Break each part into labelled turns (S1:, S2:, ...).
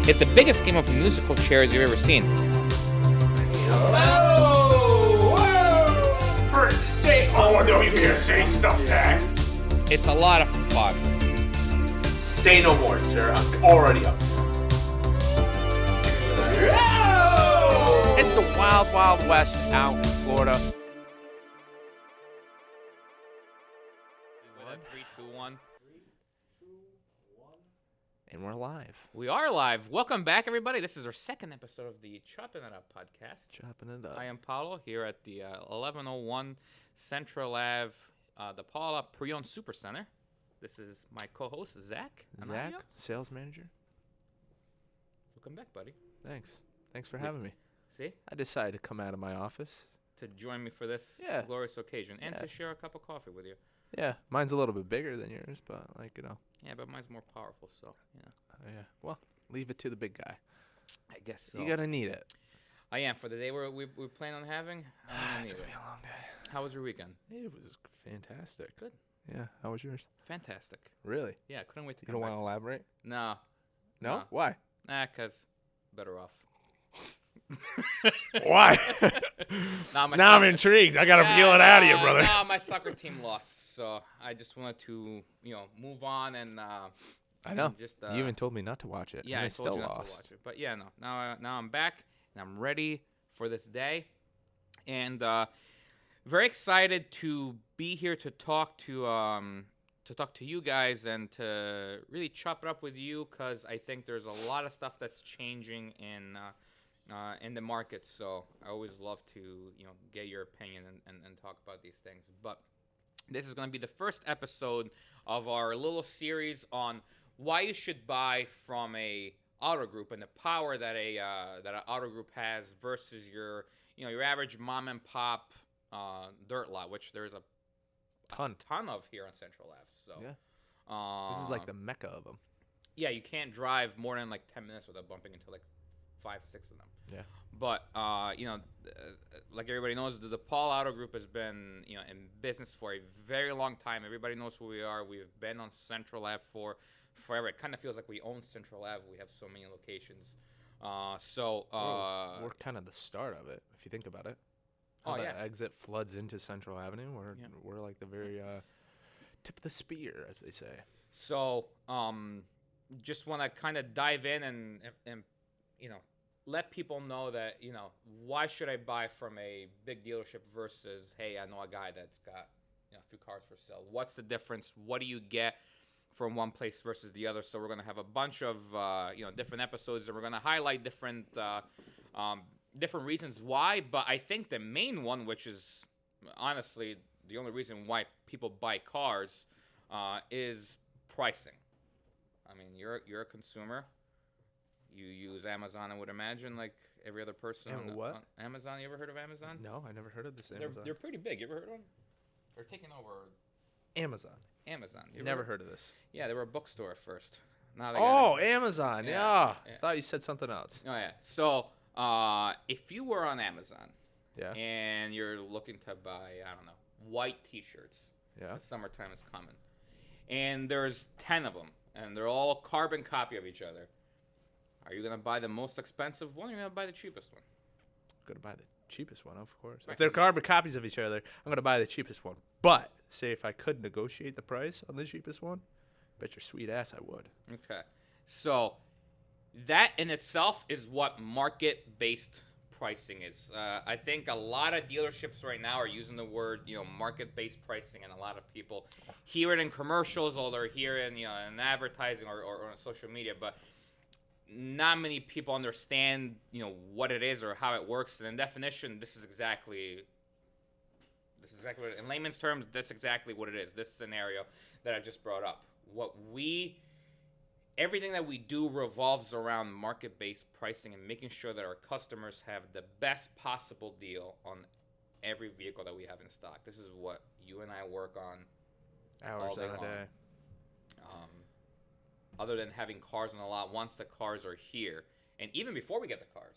S1: It's the biggest game of musical chairs you've ever seen.
S2: Oh, no, you can't say stuff, Zack.
S1: It's a lot of fun.
S2: Say no more, sir. I'm already up.
S1: It's the wild, wild west out in Florida. 3, 2, 1.
S3: And we're live.
S1: We are live. Welcome back, everybody. This is our second episode of the Choppin podcast.
S3: Chopping it up.
S1: I am Paolo here at the 1101 Central Ave, DePaula Pre-Owned Supercenter. This is my co-host, Zack.
S3: Zack,
S1: Anadio.
S3: sales manager.
S1: Welcome back, buddy.
S3: Thanks for having me.
S1: See?
S3: I decided to come out of my office.
S1: To join me for this glorious occasion and to share a cup of coffee with you.
S3: Yeah, mine's a little bit bigger than yours, but
S1: Yeah, but mine's more powerful, so,
S3: yeah. Well, leave it to the big guy.
S1: I guess so.
S3: You gotta need it.
S1: I am. For the day we plan on having,
S3: It's gonna be a long day.
S1: How was your weekend?
S3: It was fantastic.
S1: Good.
S3: Yeah. How was yours?
S1: Fantastic.
S3: Really?
S1: Yeah, couldn't wait to
S3: You
S1: come
S3: don't
S1: back.
S3: want to elaborate?
S1: No.
S3: No? Why?
S1: Nah, 'cause better off.
S3: Why? Now I'm intrigued. I gotta feel it out of you, brother.
S1: No, my soccer team lost, so I just wanted to, move on and.
S3: I know.
S1: Just,
S3: you even told me not to watch it.
S1: Yeah,
S3: and
S1: I
S3: I
S1: told
S3: still
S1: you not
S3: lost.
S1: to watch it. But yeah, no. Now I'm back and I'm ready for this day, and very excited to be here to talk to you guys and to really chop it up with you, because I think there's a lot of stuff that's changing in the market. So I always love to get your opinion and talk about these things. But this is going to be the first episode of our little series on why you should buy from a auto group and the power that an auto group has versus your average mom and pop dirt lot, which there's a ton of here on Central Ave. So
S3: yeah, this is like the mecca of them.
S1: Yeah, you can't drive more than like 10 minutes without bumping into like 5, 6 of them.
S3: Yeah.
S1: But like everybody knows, the DePaula Auto Group has been in business for a very long time. Everybody knows who we are. We've been on Central Ave for forever. It kind of feels like we own Central Ave. We have so many locations.
S3: We're kind of the start of it, if you think about it. How the exit floods into Central Avenue. We're like the very tip of the spear, as they say.
S1: So just want to kind of dive in and let people know that why should I buy from a big dealership versus, hey, I know a guy that's got a few cars for sale. What's the difference? What do you get from one place versus the other? So we're going to have a bunch of different episodes, and we're going to highlight different reasons why. But I think the main one, which is honestly the only reason why people buy cars, is pricing. I mean, you're a consumer. You use Amazon, I would imagine, like every other person.
S3: What?
S1: On Amazon. You ever heard of Amazon?
S3: No, I never heard of this Amazon.
S1: They're pretty big. You ever heard of them? They're taking over
S3: Amazon.
S1: You
S3: never heard of this.
S1: Yeah, they were a bookstore at first. Now they got
S3: Amazon. Yeah. I thought you said something else.
S1: Oh, yeah. So if you were on Amazon and you're looking to buy, I don't know, white T-shirts.
S3: Yeah.
S1: The summertime is coming. And there's 10 of them, and they're all carbon copy of each other. Are you going to buy the most expensive one, or are you going to buy the cheapest one?
S3: I'm going to buy the cheapest one, of course.
S1: Right.
S3: If they're carbon copies of each other, I'm going to buy the cheapest one. But, say if I could negotiate the price on the cheapest one, bet your sweet ass I would.
S1: Okay. So that in itself is what market-based pricing is. I think a lot of dealerships right now are using the word, market-based pricing, and a lot of people hear it in commercials, or they're hearing, in advertising or on social media, but not many people understand, what it is or how it works. And in definition, this is exactly what in layman's terms, that's exactly what it is. This scenario that I just brought up. Everything that we do revolves around market-based pricing and making sure that our customers have the best possible deal on every vehicle that we have in stock. This is what you and I work on
S3: Hours
S1: all day
S3: on a
S1: long.
S3: day.
S1: Other than having cars on the lot, once the cars are here, and even before we get the cars,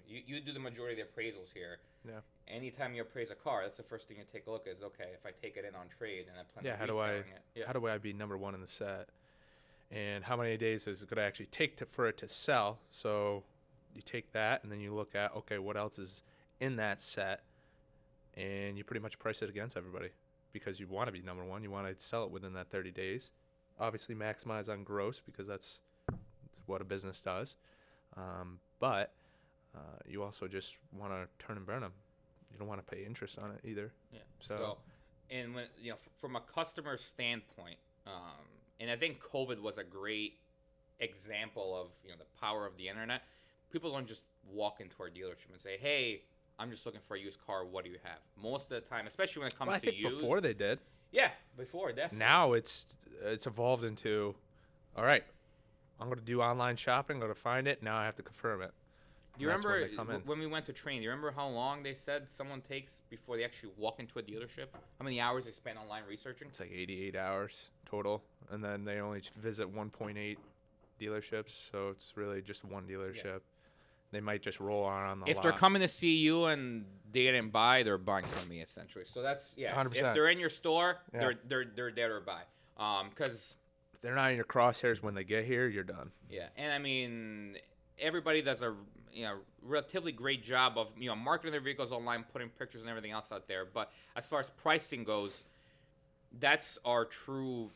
S1: you do the majority of the appraisals here.
S3: Yeah.
S1: Anytime you appraise a car, that's the first thing you take a look at is, okay, if I take it in on trade and I plan on
S3: How do I
S1: retailing it.
S3: how do I be number one in the set? and how many days is it going to actually take for it to sell. So you take that, and then you look at, okay, what else is in that set, and you pretty much price it against everybody because you want to be number one. You want to sell it within that 30 days. Obviously, maximize on gross because that's what a business does. But you also just want to turn and burn them. You don't want to pay interest on it either.
S1: Yeah. So and when from a customer standpoint, and I think COVID was a great example of the power of the internet. People don't just walk into our dealership and say, "Hey, I'm just looking for a used car. What do you have?" Most of the time, especially when it comes to used.
S3: Before they did.
S1: Yeah, before definitely.
S3: Now it's evolved into, all right, I'm going to do online shopping. I'm going to find it. Now I have to confirm it.
S1: Do you remember when we went to train? Do you remember how long they said someone takes before they actually walk into a dealership? How many hours they spend online researching?
S3: It's like 88 hours total, and then they only visit 1.8 dealerships, so it's really just one dealership. Yeah. They might just roll on the lot.
S1: If they're coming to see you and they didn't buy, they're buying from me essentially. So that's 100%. If they're in your store, they're there to buy. Because
S3: if they're not in your crosshairs when they get here, you're done.
S1: Yeah, and I mean, everybody does a relatively great job of marketing their vehicles online, putting pictures and everything else out there. But as far as pricing goes, that's our true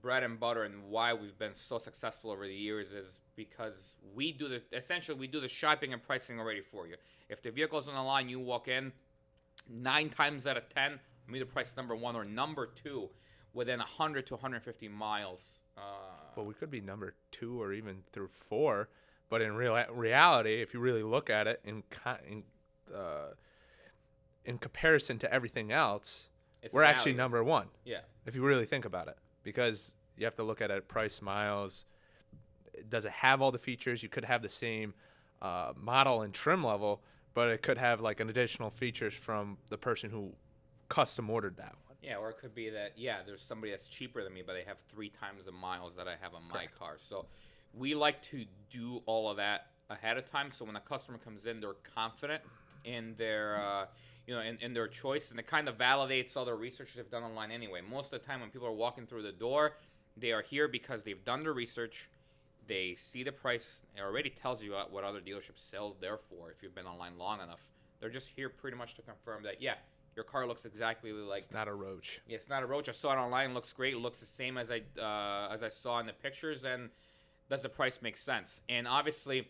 S1: bread and butter, and why we've been so successful over the years is because we do the shopping and pricing already for you. If the vehicle's on the line, you walk in, 9 times out of 10, I'm either price number 1 or number 2 within 100 to 150 miles.
S3: Well, we could be number 2 or even through 4, but in reality, if you really look at it in comparison to everything else, we're actually number 1.
S1: Yeah.
S3: If you really think about it, because you have to look at it price, miles. Does it have all the features? You could have the same model and trim level, but it could have like an additional features from the person who custom ordered that one.
S1: Yeah, or it could be that there's somebody that's cheaper than me, but they have 3 times the miles that I have on my car. So we like to do all of that ahead of time, so when a customer comes in, they're confident in their in their choice, and it kind of validates all the research they've done online anyway. Most of the time when people are walking through the door, they are here because they've done their research. They see the price. It already tells you what other dealerships sell there for if you've been online long enough. They're just here pretty much to confirm that, your car looks exactly like...
S3: It's not a roach.
S1: Yeah, it's not a roach. I saw it online. It looks great. It looks the same as I saw in the pictures. And does the price make sense? And obviously,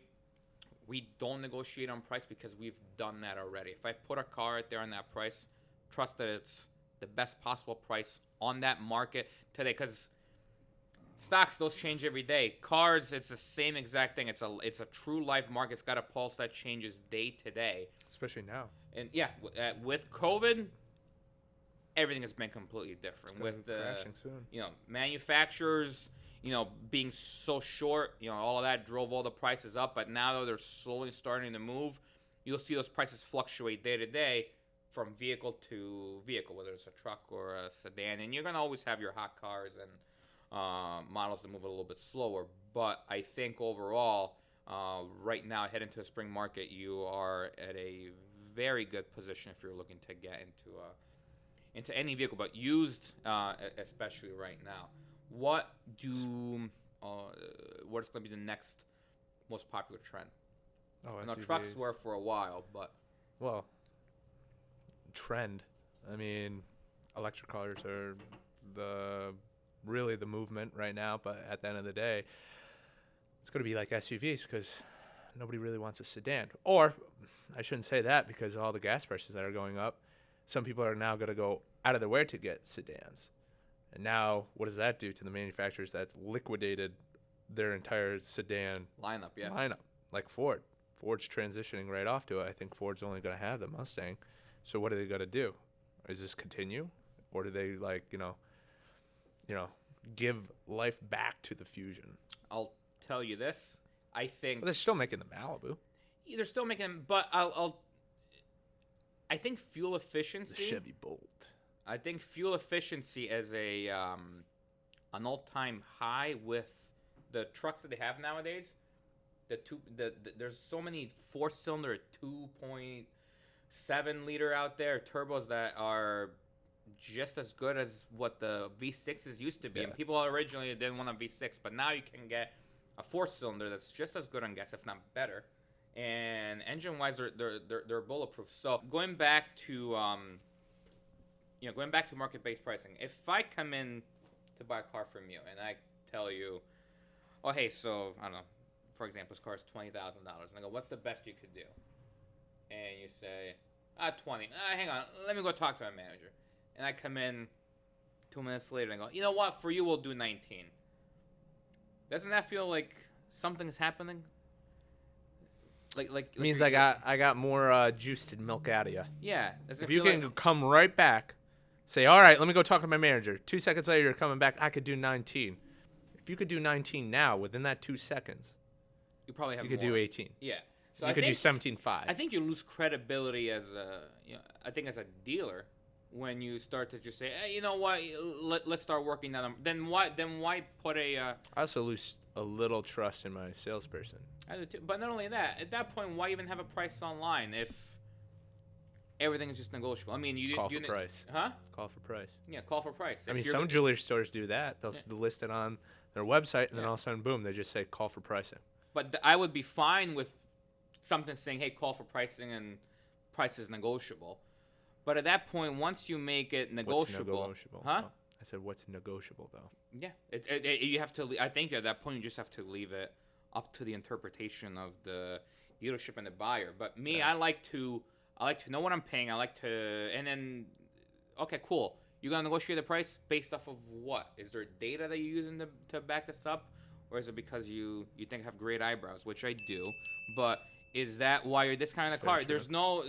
S1: we don't negotiate on price because we've done that already. If I put a car out there on that price, trust that it's the best possible price on that market today. Because stocks, those change every day. Cars, it's the same exact thing. It's a true life market. It's got a pulse that changes day to day.
S3: Especially now.
S1: And with COVID, everything has been completely different. With the
S3: crashing soon.
S1: Manufacturers, being so short, all of that drove all the prices up. But now that they're slowly starting to move, you'll see those prices fluctuate day to day from vehicle to vehicle, whether it's a truck or a sedan. And you're gonna always have your hot cars and models that move a little bit slower. But I think overall, right now, heading into the spring market, you are at a very good position if you're looking to get into any vehicle, but used, especially right now. What is going to be the next most popular trend? Trucks were for a while, but
S3: trend. I mean, electric cars are really the movement right now, but at the end of the day, it's going to be like SUVs because nobody really wants a sedan. Or I shouldn't say that because of all the gas prices that are going up. Some people are now going to go out of their way to get sedans. And now what does that do to the manufacturers that's liquidated their entire sedan lineup? Like Ford. Ford's transitioning right off to it. I think Ford's only going to have the Mustang. So what are they going to do? Is this continue? Or do they give life back to the Fusion?
S1: I'll tell you this. I think
S3: they're still making the Malibu.
S1: They're still making them, but I think fuel efficiency.
S3: The Chevy Bolt.
S1: I think fuel efficiency is an all-time high with the trucks that they have nowadays. There's so many 4-cylinder 2.7 liter out there turbos that are just as good as what the V6s used to be.
S3: Yeah.
S1: And people originally didn't want a V6, but now you can get a 4-cylinder that's just as good on gas, if not better. And engine-wise, they're bulletproof. So going back to market-based pricing. If I come in to buy a car from you and I tell you, oh hey, so I don't know, for example, this car is $20,000, and I go, what's the best you could do? And you say, 20. Hang on, let me go talk to my manager. And I come in 2 minutes later and I go, you know what? For you, we'll do 19. Doesn't that feel like something's happening? Like
S3: Means I got more juice to milk out of you.
S1: Yeah.
S3: If you can come right back, say, all right, let me go talk to my manager. 2 seconds later, you're coming back. I could do 19. If you could do 19 now, within that 2 seconds,
S1: you probably have
S3: you could
S1: more.
S3: do 18.
S1: Yeah. So
S3: you could do 17.5.
S1: I think you lose credibility as a dealer when you start to just say, hey, you know what? Let's start working on them. Then why put a?
S3: I also lose a little trust in my salesperson.
S1: I do too. But not only that, at that point, why even have a price online if everything is just negotiable? I mean,
S3: Call for price.
S1: Huh?
S3: Call for price.
S1: Yeah, call for price.
S3: I mean, some jewelry stores do that. They'll list it on their website, and then all of a sudden, boom, they just say call for pricing.
S1: But I would be fine with something saying, hey, call for pricing and price is negotiable. But at that point, once you make it negotiable.
S3: What's negotiable?
S1: Huh?
S3: Oh, I said, what's negotiable, though?
S1: Yeah. You have to, I think at that point, you just have to leave it up to the interpretation of the dealership and the buyer. But me,
S3: Yeah.
S1: I like to know what I'm paying. I like to, and then, okay, cool. You're going to negotiate the price based off of what? Is there data that you're using to back this up? Or is it because you think I have great eyebrows, which I do? But is that why you're discounting the car?
S3: True.
S1: There's no,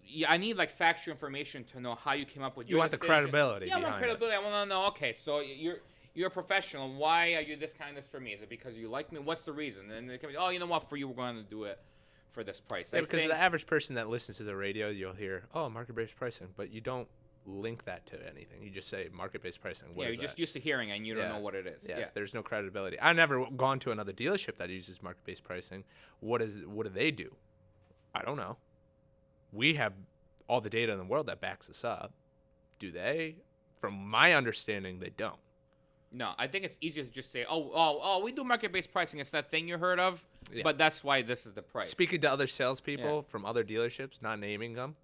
S1: yeah, I need factual information to know how you came up with
S3: You
S1: your
S3: want the
S1: decision.
S3: credibility.
S1: Yeah, I want
S3: behind it.
S1: credibility. I want to know, okay, so you're a professional. Why are you discounting this for me? Is it because you like me? What's the reason? And they can be, oh, you know what? For you, we're going to do it for this price.
S3: Yeah, because the average person that listens to the radio, you'll hear, oh, market-based pricing, but you don't link that to anything. You just say market-based pricing. What is
S1: you're just
S3: that?
S1: used to hearing it and you don't know what it is.
S3: Yeah, there's no credibility. I've never gone to another dealership that uses market-based pricing. What do they do? I don't know. We have all the data in the world that backs us up. Do they? From my understanding, they don't.
S1: No, I think it's easier to just say, oh, we do market-based pricing. It's that thing you heard of, but that's why this is the price.
S3: Speaking to other salespeople from other dealerships, not naming them,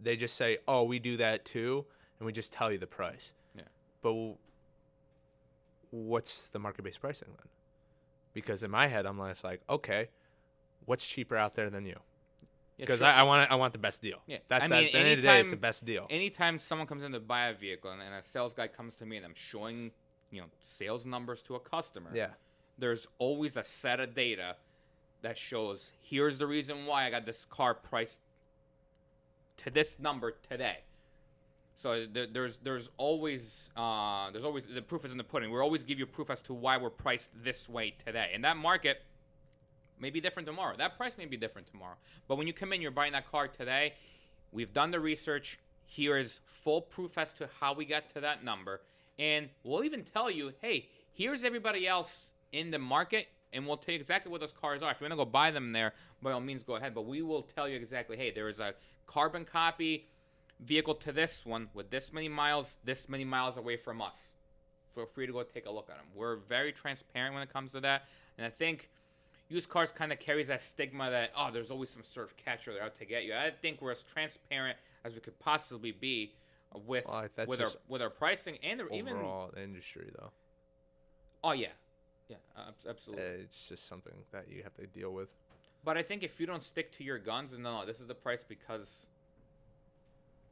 S3: they just say, oh, we do that too, and we just tell you the price.
S1: Yeah.
S3: But what's the market-based pricing then? Because in my head, I'm like, okay, what's cheaper out there than you? Because I want the best deal.
S1: Yeah.
S3: That's
S1: I mean,
S3: at the end of the day, it's the best deal.
S1: Anytime someone comes in to buy a vehicle and a sales guy comes to me and I'm showing, sales numbers to a customer, there's always a set of data that shows here's the reason why I got this car priced to this number today. So there's always the proof is in the pudding. We always give you proof as to why we're priced this way today. And that market may be different tomorrow. That price may be different tomorrow. But when you come in, you're buying that car today. We've done the research. Here is full proof as to how we got to that number. And we'll even tell you, hey, here's everybody else in the market, and we'll tell you exactly what those cars are. If you want to go buy them there, by all means, go ahead. But we will tell you exactly, hey, there is a carbon copy vehicle to this one with this many miles away from us. Feel free to go take a look at them. We're very transparent when it comes to that. And I think used cars kind of carries that stigma that, oh, there's always some sort of catcher they're out to get you. I think we're as transparent as we could possibly be with our pricing and even
S3: overall industry, though.
S1: Oh yeah, absolutely.
S3: It's just something that you have to deal with.
S1: But I think if you don't stick to your guns and no, this is the price because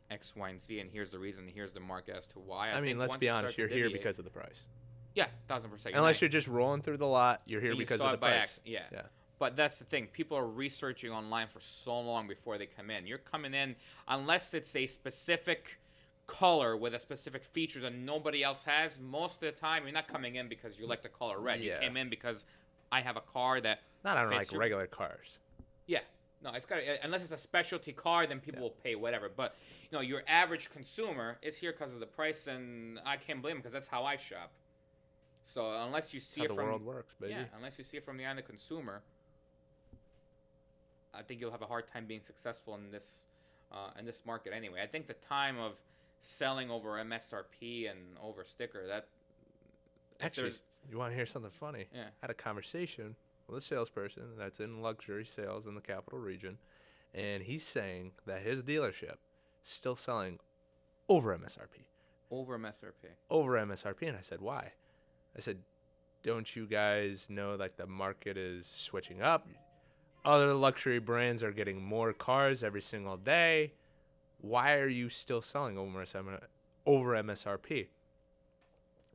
S1: X, Y, and Z, and here's the reason, here's the market as to why.
S3: I mean, let's be honest. You're here because of the price.
S1: Yeah, 1,000%.
S3: Unless you're just rolling through the lot, you're here because of the price.
S1: Yeah. But that's the thing. People are researching online for so long before they come in. You're coming in, unless it's a specific color with a specific feature that nobody else has, most of the time you're not coming in because you like the color red. You came in because I have a car that
S3: not on like regular cars.
S1: Yeah. No, it's got unless it's a specialty car, then people will pay whatever. But your average consumer is here because of the price, and I can't blame them because that's how I shop. So unless you see
S3: how
S1: it
S3: the
S1: from
S3: world works, baby.
S1: Yeah, unless you see it from the eye of the consumer, I think you'll have a hard time being successful in this in this market anyway. I think the time of selling over MSRP and over sticker, that
S3: Actually, you want to hear something funny?
S1: Yeah.
S3: I had a conversation with a salesperson that's in luxury sales in the capital region, and he's saying that his dealership is still selling over MSRP.
S1: over MSRP.
S3: Over MSRP. And I said, why? I said, don't you guys know like the market is switching up? Other luxury brands are getting more cars every single day. Why are you still selling over MSRP? He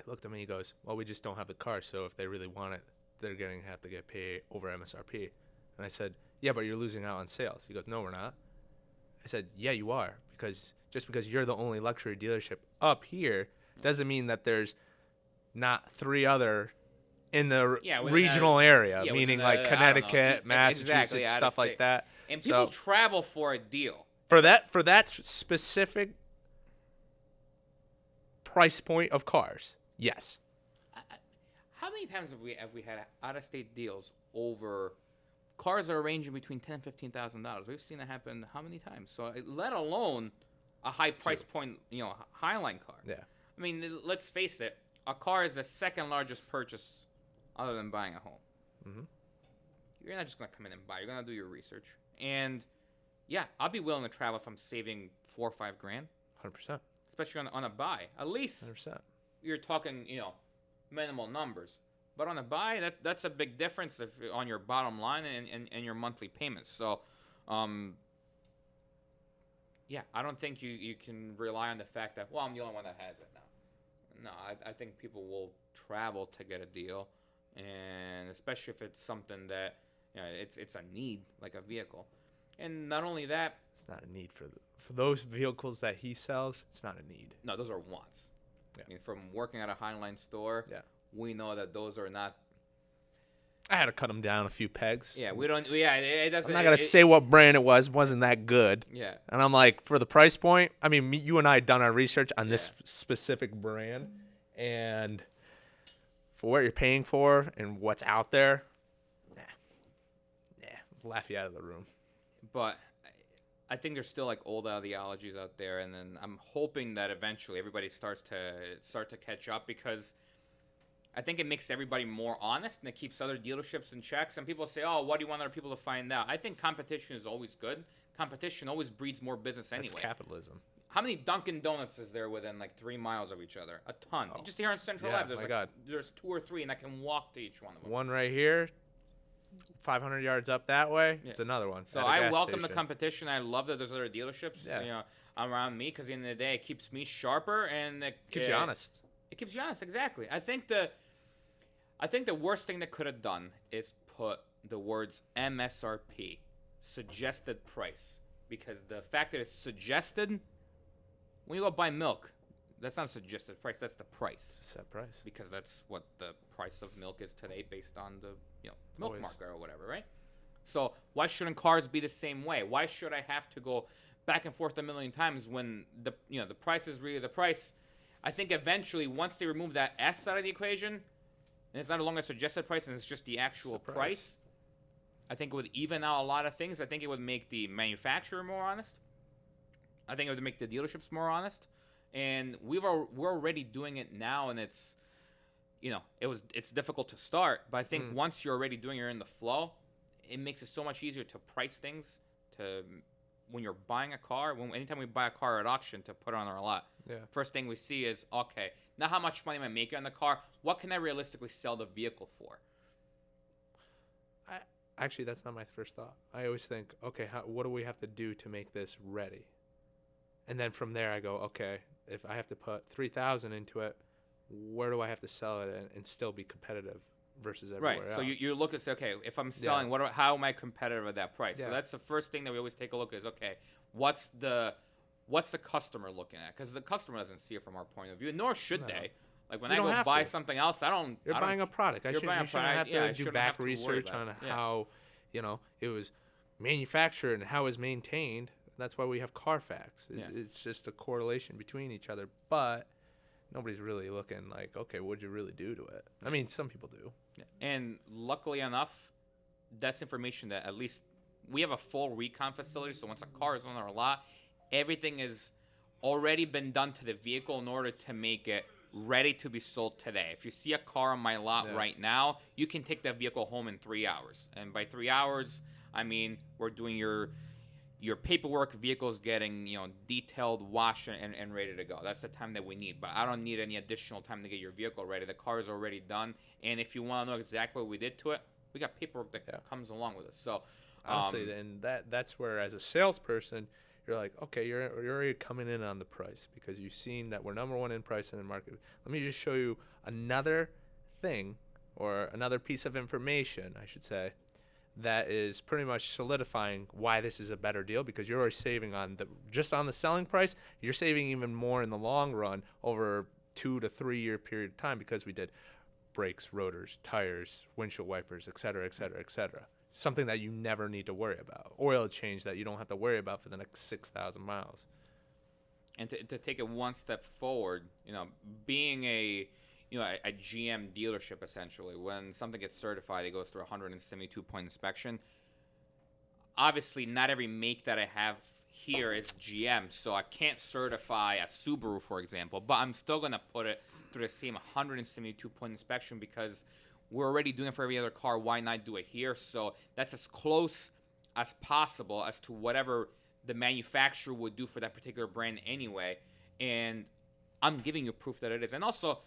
S3: looked at me, he goes, well, we just don't have the car, so if they really want it, they're going to have to get paid over MSRP. And I said, yeah, but you're losing out on sales. He goes, no, we're not. I said, yeah, you are, because just because you're the only luxury dealership up here doesn't mean that there's not 3 other in the regional area, meaning like Connecticut, Massachusetts, exactly, stuff like that.
S1: And people travel for a deal.
S3: For that specific price point of cars, yes.
S1: How many times have we had out-of-state deals over cars that are ranging between $10,000 and $15,000? We've seen it happen how many times? So let alone a high price point, Highline car.
S3: Yeah.
S1: I mean, let's face it, a car is the second largest purchase other than buying a home.
S3: Mm-hmm.
S1: You're not just gonna come in and buy. You're gonna do your research. And yeah, I'll be willing to travel if I'm saving $4 or $5 grand.
S3: 100%.
S1: Especially on a buy. At least
S3: 100%.
S1: You're talking, minimal numbers. But on a buy, that's a big difference on your bottom line and your monthly payments. So, yeah, I don't think you can rely on the fact that, well, I'm the only one that has it now. No, I think people will travel to get a deal, and especially if it's something that, it's a need, like a vehicle. And not only that,
S3: it's not a need for those vehicles that he sells. It's not a need.
S1: No, those are wants.
S3: Yeah.
S1: I mean, from working at a Highline store, we know that those are not.
S3: I had to cut them down a few pegs.
S1: Yeah, we don't. Yeah, it doesn't.
S3: I'm not gonna say what brand it was. Wasn't that good.
S1: Yeah.
S3: And I'm like, for the price point. I mean, you and I had done our research on this specific brand, and for what you're paying for and what's out there, laugh you out of the room.
S1: But I think there's still like old ideologies out there, and then I'm hoping that eventually everybody starts to catch up, because I think it makes everybody more honest and it keeps other dealerships in check. Some people say, "Oh, what do you want other people to find out?" I think competition is always good. Competition always breeds more business anyway.
S3: That's capitalism.
S1: How many Dunkin' Donuts is there within like 3 miles of each other? A ton.
S3: Oh.
S1: Just here on Central Ave, there's 2 or 3, and I can walk to each one of them.
S3: One right here, 500 yards up that way. Yeah. It's another one.
S1: So I welcome the competition. I love that there's other dealerships, around me, because at the end of the day, it keeps me sharper and it
S3: keeps you honest.
S1: It keeps you honest, exactly. I think the worst thing that could have done is put the words MSRP, suggested price, because the fact that it's suggested, when you go buy milk, that's not a suggested price. That's the price.
S3: Set price.
S1: Because that's what the price of milk is today, based on the milk market or whatever, right? So why shouldn't cars be the same way? Why should I have to go back and forth a million times when the price is really the price? I think eventually, once they remove that S out of the equation, and it's no longer a suggested price and it's just the actual price, I think it would even out a lot of things. I think it would make the manufacturer more honest. I think it would make the dealerships more honest. And we're already doing it now, and it's difficult to start, but I think once you're already doing it, you're in the flow, it makes it so much easier to price things when you're buying a car. Anytime we buy a car at auction, to put it on our lot.
S3: Yeah.
S1: First thing we see is, okay, now how much money am I making on the car? What can I realistically sell the vehicle for?
S3: Actually, that's not my first thought. I always think, okay, what do we have to do to make this ready? And then from there, I go, okay, if I have to put $3,000 into it, where do I have to sell it and still be competitive versus everywhere else?
S1: Right. So you look and say, okay, if I'm selling, how am I competitive at that price? Yeah. So that's the first thing that we always take a look is, okay, what's the customer looking at? Because the customer doesn't see it from our point of view, nor should they. Like when I go buy something else,
S3: You're buying a product. You shouldn't have to do back research on how, it was manufactured and how it was maintained. That's why we have Carfax. It's just a correlation between each other, but nobody's really looking like, okay, what'd you really do to it? I mean, some people do.
S1: Yeah. And luckily enough, that's information that at least we have a full recon facility. So once a car is on our lot, everything is already been done to the vehicle in order to make it ready to be sold today. If you see a car on my lot right now, you can take that vehicle home in 3 hours. And by 3 hours, I mean we're doing your paperwork, vehicle's getting, detailed, washed, and ready to go. That's the time that we need. But I don't need any additional time to get your vehicle ready. The car is already done. And if you want to know exactly what we did to it, we got paperwork that comes along with it. So
S3: honestly, and that's where, as a salesperson, you're like, okay, you're already coming in on the price because you've seen that we're number one in price in the market. Let me just show you another thing, or another piece of information, I should say, that is pretty much solidifying why this is a better deal, because you're already saving on just on the selling price. You're saving even more in the long run over 2 to 3 year period of time, because we did brakes, rotors, tires, windshield wipers, et cetera, et cetera, et cetera. Something that you never need to worry about. Oil change that you don't have to worry about for the next 6,000 miles.
S1: And to take it one step forward, being a GM dealership, essentially, when something gets certified, it goes through a 172-point inspection. Obviously, not every make that I have here is GM, so I can't certify a Subaru, for example, but I'm still going to put it through the same 172-point inspection because we're already doing it for every other car. Why not do it here? So that's as close as possible as to whatever the manufacturer would do for that particular brand anyway. And I'm giving you proof that it is. And also,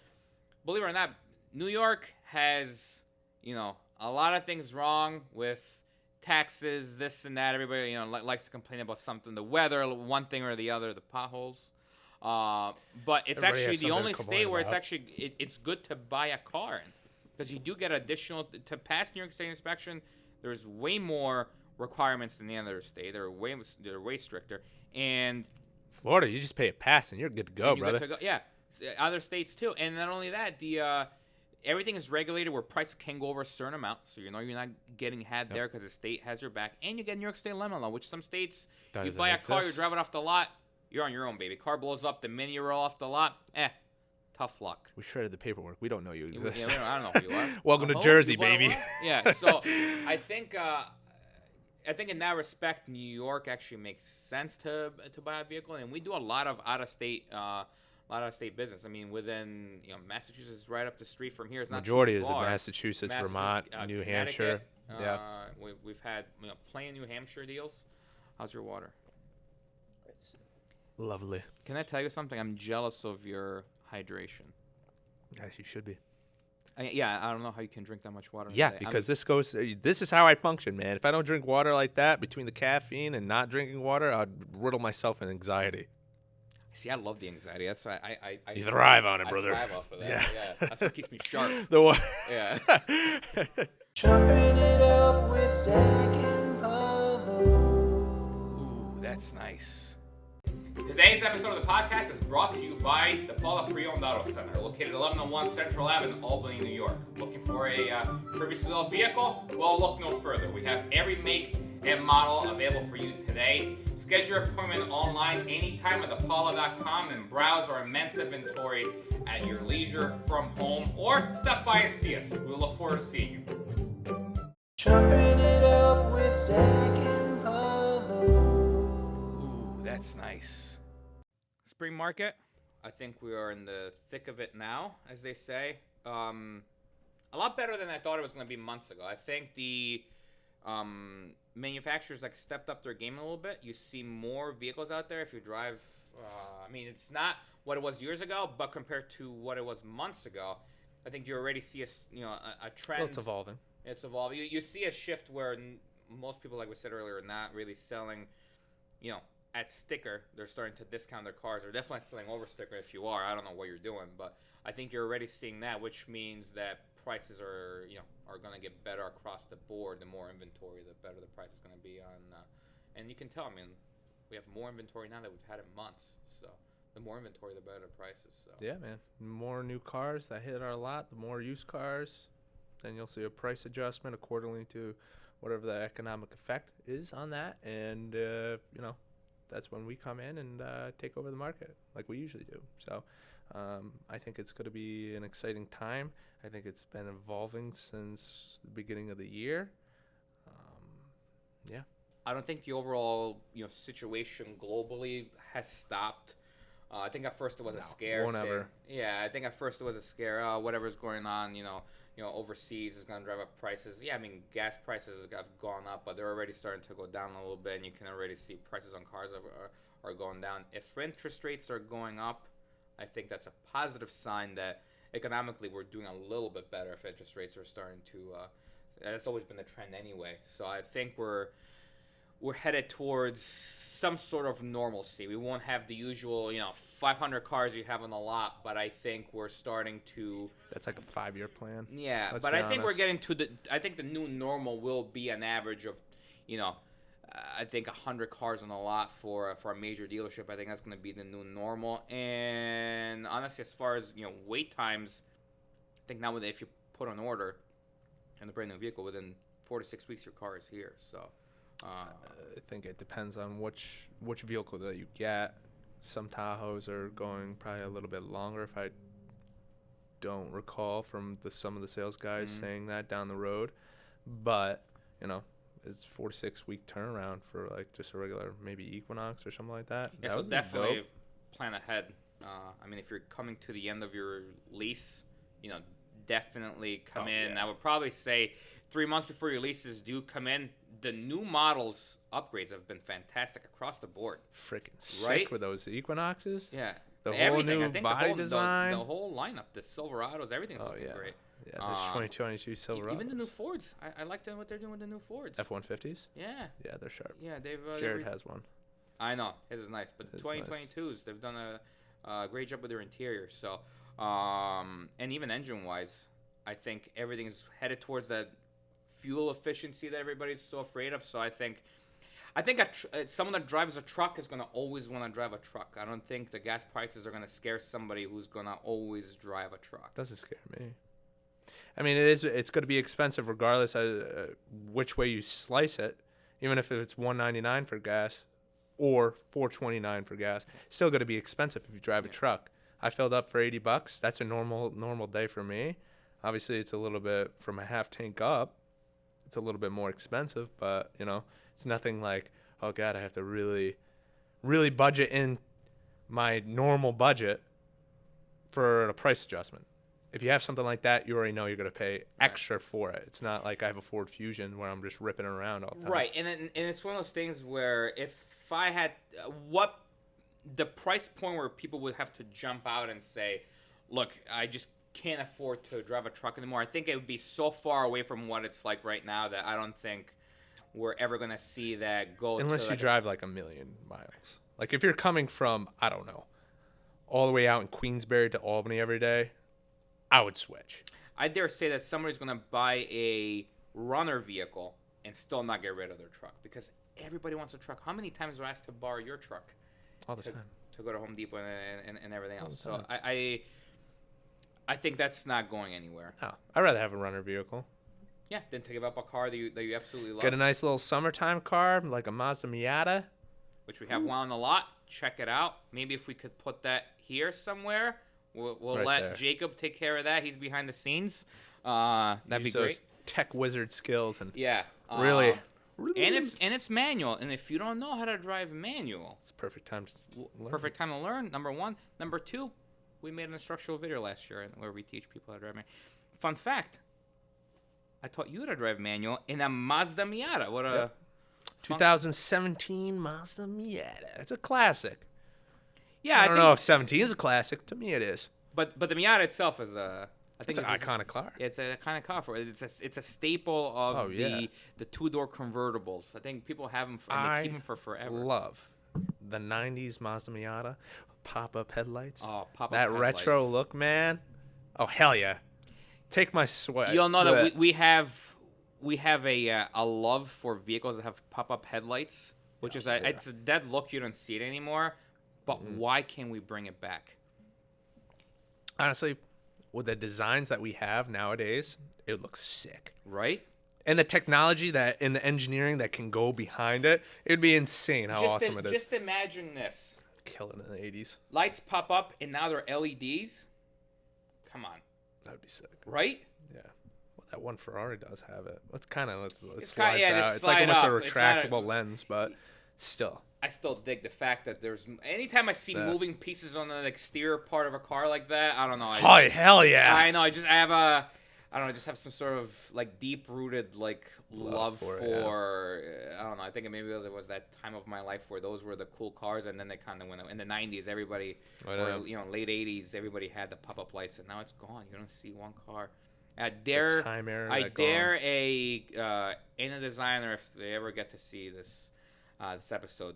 S1: believe it or not, New York has, a lot of things wrong with taxes, this and that. Everybody, likes to complain about something, the weather, one thing or the other, the potholes. But it's
S3: Everybody
S1: actually
S3: has
S1: the
S3: something
S1: only
S3: to
S1: state where
S3: complain
S1: it's good to buy a car in, because you do get additional to pass New York State inspection. There's way more requirements than the other state. They're way stricter. And
S3: Florida, you just pay a pass and you're good to go, brother.
S1: Yeah, other states too. And not only that, everything is regulated where prices can go over a certain amount, so you're not getting had there because the state has your back. And you get New York State lemon law, which some states, you buy a car, you drive it off the lot, you're on your own, baby. Car blows up the minute you roll off the lot, tough luck.
S3: We shredded the paperwork. We don't know you exist.
S1: I don't know who you are.
S3: Welcome to Jersey, baby.
S1: Yeah, so I think in that respect, New York actually makes sense to buy a vehicle, and we do a lot of out-of-state business. I mean, within Massachusetts is right up the street from here. It's not
S3: majority
S1: too far.
S3: is in Massachusetts, Vermont, New Hampshire.
S1: We've had plenty of New Hampshire deals. How's your water?
S3: Lovely.
S1: Can I tell you something? I'm jealous of your hydration.
S3: Yes, you should be.
S1: I don't know how you can drink that much water.
S3: Yeah, because this is how I function, man. If I don't drink water like that, between the caffeine and not drinking water, I'd riddle myself in anxiety.
S1: See, I love the anxiety. That's why I
S3: you thrive on it, brother.
S1: I thrive off of that. Yeah. That's what keeps me sharp.
S3: The water.
S1: Yeah.
S4: Chopping it up with Zack and Paolo.
S1: Ooh, that's nice. Today's episode of the podcast is brought to you by DePaula Pre-Owned Auto Center, located 1101 Central Ave in Albany, New York. Looking for a previously sold vehicle? Well, look no further. We have every make and model available for you today. Schedule your appointment online anytime at DePaula.com and browse our immense inventory at your leisure from home, or stop by and see us. We look forward to seeing you.
S4: Chopping it up with Zack and Paolo.
S1: Ooh, that's nice. Spring market, I think we are in the thick of it now, as they say. A lot better than I thought it was going to be months ago. I think the manufacturers stepped up their game a little bit. You see more vehicles out there if you drive. It's not what it was years ago, but compared to what it was months ago, I think you already see a trend.
S3: Well, it's evolving.
S1: It's evolving. You see a shift where most people, like we said earlier, are not really selling, at sticker. They're starting to discount their cars. They're definitely selling over sticker if you are. I don't know what you're doing, but I think you're already seeing that, which means that prices are going to get better across the board. The more inventory, the better the price is going to be on. And you can tell, we have more inventory now that we've had in months. So the more inventory, the better the prices. So.
S3: Yeah, man. The more new cars that hit our lot, the more used cars. Then you'll see a price adjustment accordingly to whatever the economic effect is on that. And, that's when we come in and take over the market like we usually do. So I think it's going to be an exciting time. I think it's been evolving since the beginning of the year.
S1: I don't think the overall situation globally has stopped. I think at first it was a scare.
S3: won't ever.
S1: Yeah, I think at first it was a scare. Whatever's going on, overseas is going to drive up prices. Yeah, I mean, gas prices have gone up, but they're already starting to go down a little bit, and you can already see prices on cars are going down. If interest rates are going up, I think that's a positive sign that economically we're doing a little bit better if interest rates are starting to that's always been the trend anyway. So I think we're headed towards some sort of normalcy. We won't have the usual 500 cars you have on the lot, but I think we're starting to
S3: That's like a 5-year plan.
S1: yeah,
S3: Let's
S1: but
S3: be
S1: I think we're
S3: honest.
S1: getting to I think the new normal will be an average of I think 100 cars on the lot for a major dealership. I think that's going to be the new normal. And honestly, as far as wait times, I think now if you put an order in the brand new vehicle, within 4 to 6 weeks your car is here. So
S3: I think it depends on which vehicle that you get. Some Tahoes are going probably a little bit longer, if I don't recall from some of the sales guys saying that down the road. But it's 4 to 6 week turnaround for like just a regular maybe Equinox or something like that.
S1: yeah,
S3: That
S1: so
S3: would be
S1: definitely
S3: dope.
S1: plan ahead. I mean, if you're coming to the end of your lease, definitely come in.
S3: Yeah.
S1: I would probably say 3 months before your leases do come in. The new models upgrades have been fantastic across the board.
S3: Freaking sick
S1: Right?
S3: with those Equinoxes.
S1: Yeah,
S3: The whole
S1: everything.
S3: new
S1: I think
S3: body design.
S1: the whole lineup, the Silverados, everything's
S3: Oh
S1: looking
S3: yeah.
S1: great.
S3: Yeah, this 2022 Silverado.
S1: Even the new Fords. I like what they're doing with the new Fords.
S3: F-150s.
S1: Yeah,
S3: Yeah, they're sharp.
S1: yeah, they've.
S3: Jared has one.
S1: I know his is nice, but the
S3: His is nice.
S1: 2022s they've done a great job with their interior. So, and even engine-wise, I think everything is headed towards that fuel efficiency that everybody's so afraid of. So I think someone that drives a truck is going to always want to drive a truck. I don't think the gas prices are going to scare somebody who's going to always drive a truck.
S3: Doesn't scare me. I mean, it's going to be expensive regardless of which way you slice it. Even if it's $1.99 for gas or $4.29 for gas, it's still going to be expensive if you drive a truck. I filled up for $80. That's a normal day for me. Obviously, it's a little bit from a half tank up. It's a little bit more expensive, but it's nothing like, oh God, I have to really, really budget in my normal budget for a price adjustment. If you have something like that, you already know you're going to pay extra for it. It's not like I have a Ford Fusion where I'm just ripping it around all the time.
S1: Right, and it's one of those things where if I had what the price point where people would have to jump out and say, look, I just can't afford to drive a truck anymore. I think it would be so far away from what it's like right now that I don't think we're ever going to see that go.
S3: Unless
S1: to
S3: you
S1: like
S3: drive like 1,000,000 miles. Like if you're coming from, I don't know, all the way out in Queensbury to Albany every day, I would switch.
S1: I dare say that somebody's going to buy a runner vehicle and still not get rid of their truck because everybody wants a truck. How many times were I asked to borrow your truck
S3: All the time.
S1: to go to Home Depot and everything
S3: All
S1: else?
S3: the
S1: So
S3: time.
S1: I think that's not going anywhere.
S3: No, I'd rather have a runner vehicle.
S1: Yeah, than to give up a car that you absolutely love.
S3: Get a nice little summertime car, like a Mazda Miata.
S1: Which we have one on the lot. Check it out. Maybe if we could put that here somewhere, we'll
S3: Right
S1: let
S3: there.
S1: Jacob take care of that. He's behind the scenes. That'd
S3: Use
S1: be
S3: those
S1: great.
S3: tech wizard skills and
S1: Yeah.
S3: really,
S1: And it's manual. And if you don't know how to drive manual,
S3: it's a perfect time to learn.
S1: perfect time to learn. Number one. Number two, we made an instructional video last year where we teach people how to drive manual. Fun fact. I taught you how to drive manual in a Mazda Miata. What a
S3: Yep. 2017 Mazda Miata. It's a classic.
S1: yeah.
S3: I don't know if 17 is a classic. To me, it is.
S1: But the Miata itself is a. I think
S3: It's an iconic car.
S1: It's a kind of car for it. It's a staple of
S3: Oh, yeah.
S1: the 2-door convertibles. I think people have them and they keep them for forever.
S3: Love the 90s Mazda Miata. Pop-up headlights.
S1: Oh, pop-up
S3: that retro
S1: headlights.
S3: look, man. Oh, hell yeah. Take my sweat.
S1: You'll know that we have a love for vehicles that have pop-up headlights, which is it's a dead look. You don't see it anymore. But why can't we bring it back?
S3: Honestly, with the designs that we have nowadays, it looks sick.
S1: Right?
S3: And the technology that and the engineering that can go behind it, it'd be insane how awesome it is.
S1: Just imagine this.
S3: Kill it in the 80s.
S1: Lights pop up and now they're LEDs. Come on.
S3: That'd be sick.
S1: Right?
S3: Yeah. Well, That one Ferrari does have it. It's kind of it
S1: It's
S3: slides
S1: kinda- yeah,
S3: out.
S1: just
S3: It's like
S1: slide
S3: almost a
S1: up. It's not a-
S3: retractable lens, but still.
S1: I still dig the fact that there's anytime I see
S3: Yeah.
S1: moving pieces on the exterior part of a car like that. I don't know.
S3: Oh hell yeah!
S1: I know. I have a. I don't know. I just have some sort of like deep rooted like love for. I don't know. I think maybe it was that time of my life where those were the cool cars, and then they kind of went in the '90s. Everybody, or late '80s, everybody had the pop-up lights, and now it's gone. You don't see one car. I dare any designer, if they ever get to see this episode,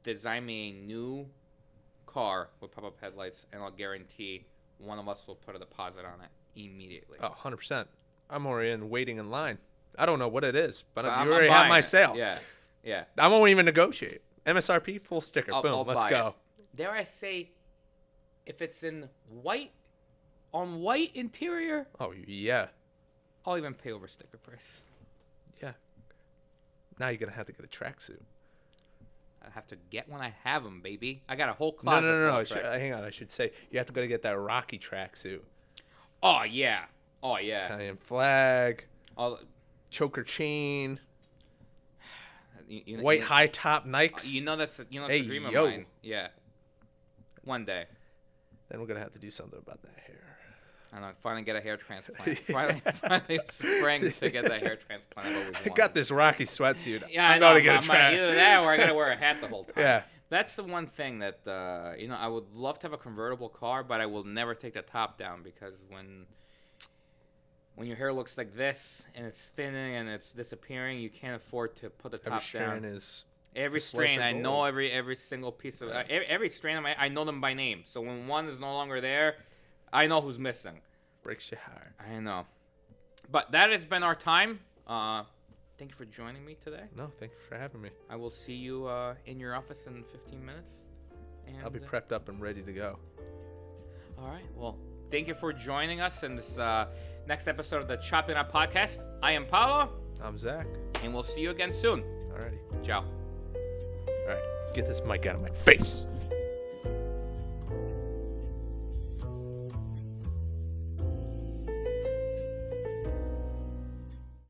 S1: design me a new car with pop-up headlights, and I'll guarantee one of us will put a deposit on it immediately.
S3: Oh, 100%. I'm already waiting in line. I don't know what it is, but
S1: I'm
S3: you already have my
S1: buying it.
S3: sale.
S1: Yeah.
S3: I won't even negotiate. MSRP, full sticker. Boom,
S1: I'll
S3: let's
S1: buy
S3: go.
S1: it. Dare I say, if it's in white, on white interior,
S3: Oh, yeah.
S1: I'll even pay over sticker price.
S3: Yeah. Now you're going to have to get a tracksuit.
S1: I have to get when I have them, baby. I got a whole
S3: No,
S1: closet.
S3: no, no,
S1: full
S3: no.
S1: of tracks.
S3: Hang on. I should say you have to go to get that Rocky tracksuit.
S1: Oh yeah.
S3: Italian flag,
S1: All,
S3: choker chain,
S1: you,
S3: white
S1: you,
S3: high top Nikes.
S1: that's a
S3: Hey,
S1: dream
S3: yo.
S1: of mine. Yeah. One day.
S3: Then we're going to have to do something about that hair.
S1: I know. Finally get a hair transplant. Finally spring to get that hair transplant. I've always
S3: I
S1: wanted.
S3: got this Rocky sweatsuit.
S1: Yeah,
S3: I'm
S1: I know.
S3: going to get a track.
S1: Either that or I gotta wear a hat the whole time.
S3: Yeah.
S1: That's the one thing that I would love to have a convertible car, but I will never take the top down because when your hair looks like this and it's thinning and it's disappearing, you can't afford to put the
S3: Every
S1: top
S3: strand
S1: down.
S3: is
S1: Every
S3: a slice
S1: strain,
S3: of
S1: I know
S3: gold.
S1: every single piece of every strain. I know them by name. So when one is no longer there, I know who's missing.
S3: breaks your heart.
S1: I know. But that has been our time. Thank you for joining me today.
S3: No, thank you for having me.
S1: I will see you in your office in 15 minutes. And,
S3: I'll be prepped up and ready to go.
S1: All right. Well, thank you for joining us in this next episode of the Choppin Podcast. I am Paolo,
S3: I'm Zack.
S1: and we'll see you again soon.
S3: Alrighty.
S1: Ciao.
S3: Alright. Get this mic out of my face.